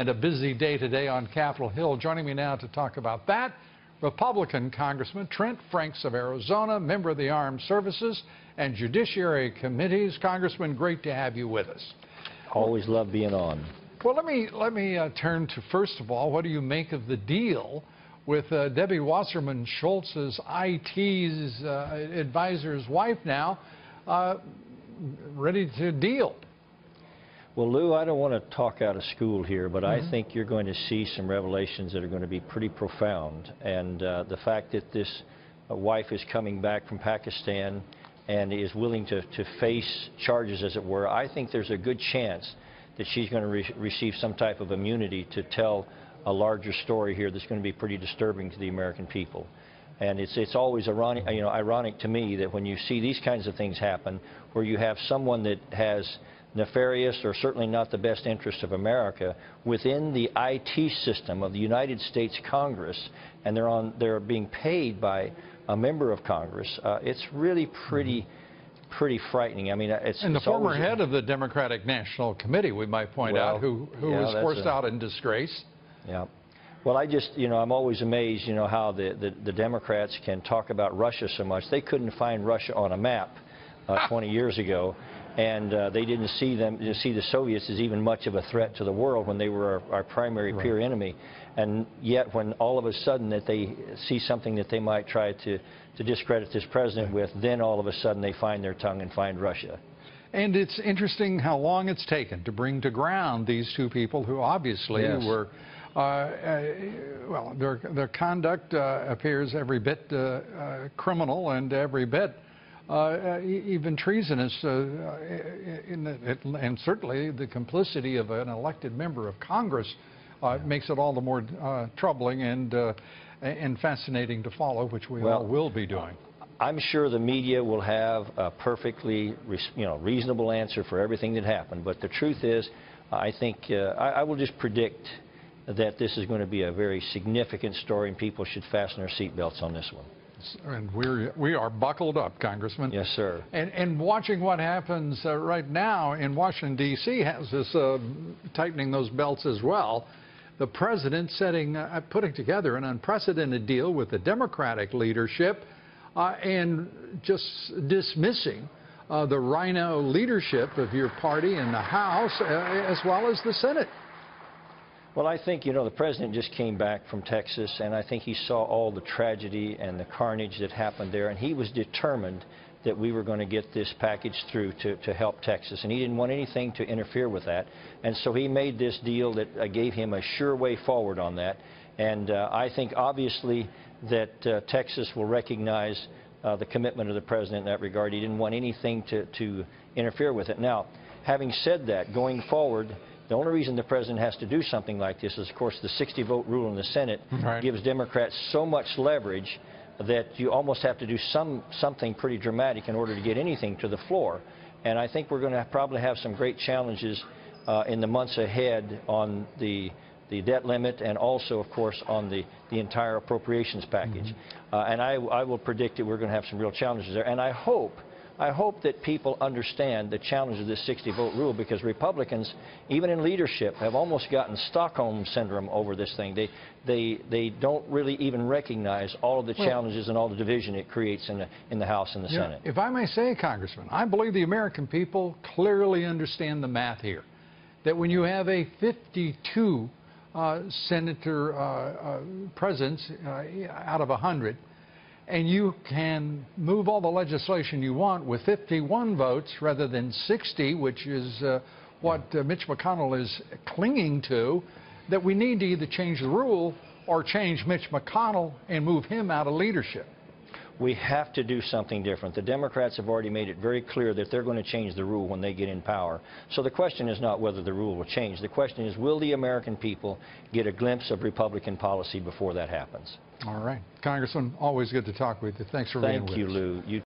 and a busy day today on Capitol Hill. Joining me now to talk about that, Republican Congressman Trent Franks of Arizona, member of the Armed Services and Judiciary Committees. Congressman, great to have you with us. Always love being on. Well, let me turn to, first of all, what do you make of the deal with Debbie Wasserman Schultz's IT's advisor's wife now ready to deal? Well, Lou, I don't want to talk out of school here, but I think you're going to see some revelations that are going to be pretty profound. And the fact that this wife is coming back from Pakistan and is willing to face charges, as it were, I think there's a good chance that she's going to receive some type of immunity to tell a larger story here that's going to be pretty disturbing to the American people. And it's always ironic to me that when you see these kinds of things happen, where you have someone that has nefarious or certainly not the best interest of America within the IT system of the United States Congress, and they're being paid by a member of Congress, it's really pretty frightening. I mean, and the former head of the Democratic National Committee, we might point out, who was forced out in disgrace. Yeah. Well, I'm always amazed, how the Democrats can talk about Russia so much. They couldn't find Russia on a map 20 years ago, and they didn't see the Soviets as even much of a threat to the world when they were our primary peer enemy. And yet, when all of a sudden that they see something that they might try to discredit this president with, then all of a sudden they find their tongue and find Russia. And it's interesting how long it's taken to bring to ground these two people who obviously were, well, their conduct appears every bit criminal and every bit even treasonous, and certainly the complicity of an elected member of Congress makes it all the more troubling and fascinating to follow, which we all will be doing. I'm sure the media will have a perfectly reasonable answer for everything that happened, but the truth is, I think I will just predict that this is going to be a very significant story, and people should fasten their seatbelts on this one. And we are buckled up, Congressman. Yes, sir. And watching what happens right now in Washington, D.C. has us tightening those belts as well. The president putting together an unprecedented deal with the Democratic leadership and just dismissing the rhino leadership of your party in the House as well as the Senate. Well, I think, the president just came back from Texas, and I think he saw all the tragedy and the carnage that happened there, and he was determined that we were going to get this package through to help Texas, and he didn't want anything to interfere with that. And so he made this deal that gave him a sure way forward on that. And I think, obviously, that Texas will recognize the commitment of the president in that regard. He didn't want anything to interfere with it. Now, having said that, going forward, the only reason the president has to do something like this is, of course, the 60-vote rule in the Senate gives Democrats so much leverage that you almost have to do something pretty dramatic in order to get anything to the floor. And I think we're going to probably have some great challenges in the months ahead on the debt limit and also, of course, on the entire appropriations package. And I will predict that we're going to have some real challenges there. And I hope that people understand the challenge of this 60-vote rule, because Republicans, even in leadership, have almost gotten Stockholm syndrome over this thing. They don't really even recognize all of the challenges and all the division it creates in the House and the Senate. If I may say, Congressman, I believe the American people clearly understand the math here, that when you have a 52 senator presence out of 100, and you can move all the legislation you want with 51 votes rather than 60, which is what Mitch McConnell is clinging to, that we need to either change the rule or change Mitch McConnell and move him out of leadership. We have to do something different. The Democrats have already made it very clear that they're going to change the rule when they get in power. So the question is not whether the rule will change. The question is, will the American people get a glimpse of Republican policy before that happens? All right. Congressman, always good to talk with you. Thanks for being with us. Thank you, Lou. You